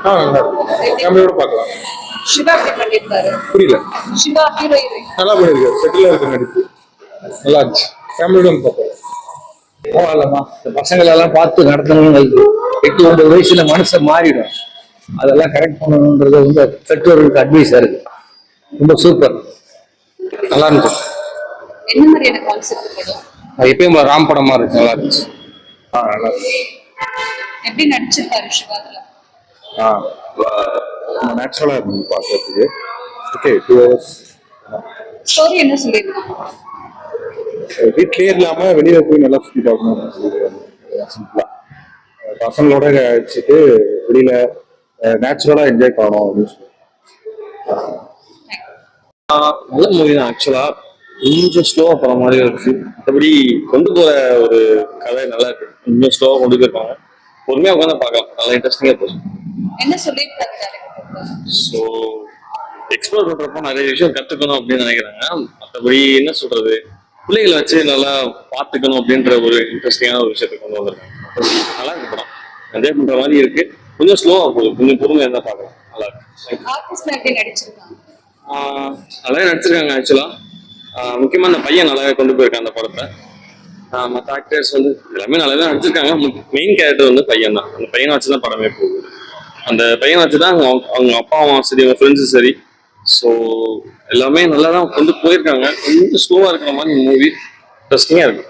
நல்லா இருக்கு. ஃபேமிலியோட பார்க்கலாம். சிவா எப்படி பண்ணிருக்காரு? புரியல. சிவா ஹீரோ ஹீரோயின் நல்லா பண்ணிருக்காரு. செட்டிலா இருக்கு நடிப்பு. நல்லா இருந்துச்சு. ஃபேமிலியோட வந்து பார்க்கலாம். பரவாயில்லம்மா, இந்த பசங்களை எல்லாம் பார்த்து நடத்தணும்னு 8-9 வயசுல மனசை மாறிடும். அதெல்லாம் கரெக்ட் பண்ணணுன்றது வந்து பெற்றோர்களுக்கு அட்வைஸா இருக்கு. ரொம்ப சூப்பர், நல்லா இருந்துச்சு. என்ன மாதிரியான கான்செப்ட் படம்? எப்பயும் ராம் படமா இருக்கு, நல்லா இருந்துச்சு. நல்லா இருக்கு. எப்படி நடிச்சிருக்காரு சிவா அதுல? நேச்சுரலா இருக்கு பார்க்கறதுக்கு. Okay, 2 hours. ஸ்டோரி என்ன சொல்லிருக்காங்க? வீட்லயே இல்லாம வெளியில போய் நல்லா சுத்தி பார்க்கணும். சிம்பிளா பசங்களோட வச்சுட்டு வெளியில நேச்சுரலா என்ஜாய் பண்ணணும் அப்படின்னு சொல்லி. நல்ல மூவி தான். ஆக்சுவலா கொஞ்சம் ஸ்லோவா போற மாதிரி இருக்கு. மற்றபடி கொண்டு போற ஒரு கதை நல்லா இருக்கு. கொஞ்சம் ஸ்லோவா கொண்டு போயிருக்காங்க. பொறுமையா உட்காந்து பார்க்கலாம். நல்லா இன்ட்ரெஸ்டிங்கா போகும். என்ன சொல்லிருக்காரு டைரக்டர்? ஸோ எக்ஸ்ப்ளோர் பண்றப்போ நிறைய விஷயம் கத்துக்கணும் அப்படின்னு நினைக்கிறாங்க. மற்றபடி என்ன சொல்றது, பிள்ளைகளை வச்சு நல்லா பார்த்துக்கணும் அப்படின்ற ஒரு இன்ட்ரெஸ்டிங்கான ஒரு விஷயத்தை கொண்டு வந்திருக்காங்க. நல்லா இருக்கு படம். என்ஜாய் பண்ற மாதிரி இருக்கு. கொஞ்சம் ஸ்லோவா போகுது. கொஞ்சம் பொறுமையா இருந்தா பார்க்கலாம். நல்லா இருக்கு. ஆர்டிஸ்ட் எப்படி நடிச்சிருக்காங்க? நல்லாவே நடிச்சிருக்காங்க. ஆக்சுவலா முக்கியமா அந்த பையன் நல்லாவே கொண்டு போயிருக்கான் அந்த படத்தை. மற்ற ஆக்டர்ஸ் வந்து எல்லாமே நல்லாவே நடிச்சிருக்காங்க. மெயின் கேரக்டர் வந்து பையன் தான். அந்த பையனை வச்சுதான் படமே போகுது. அந்த பையனை வச்சுதான் அவங்க அப்பாவும் சரி, அவங்க ஃப்ரெண்ட்ஸும் சரி. ஸோ எல்லாமே நல்லா தான் கொண்டு போயிருக்காங்க. கொஞ்சம் ஸ்லோவா இருக்கிற மாதிரி மூவி இன்ட்ரெஸ்டிங்கா இருக்கு.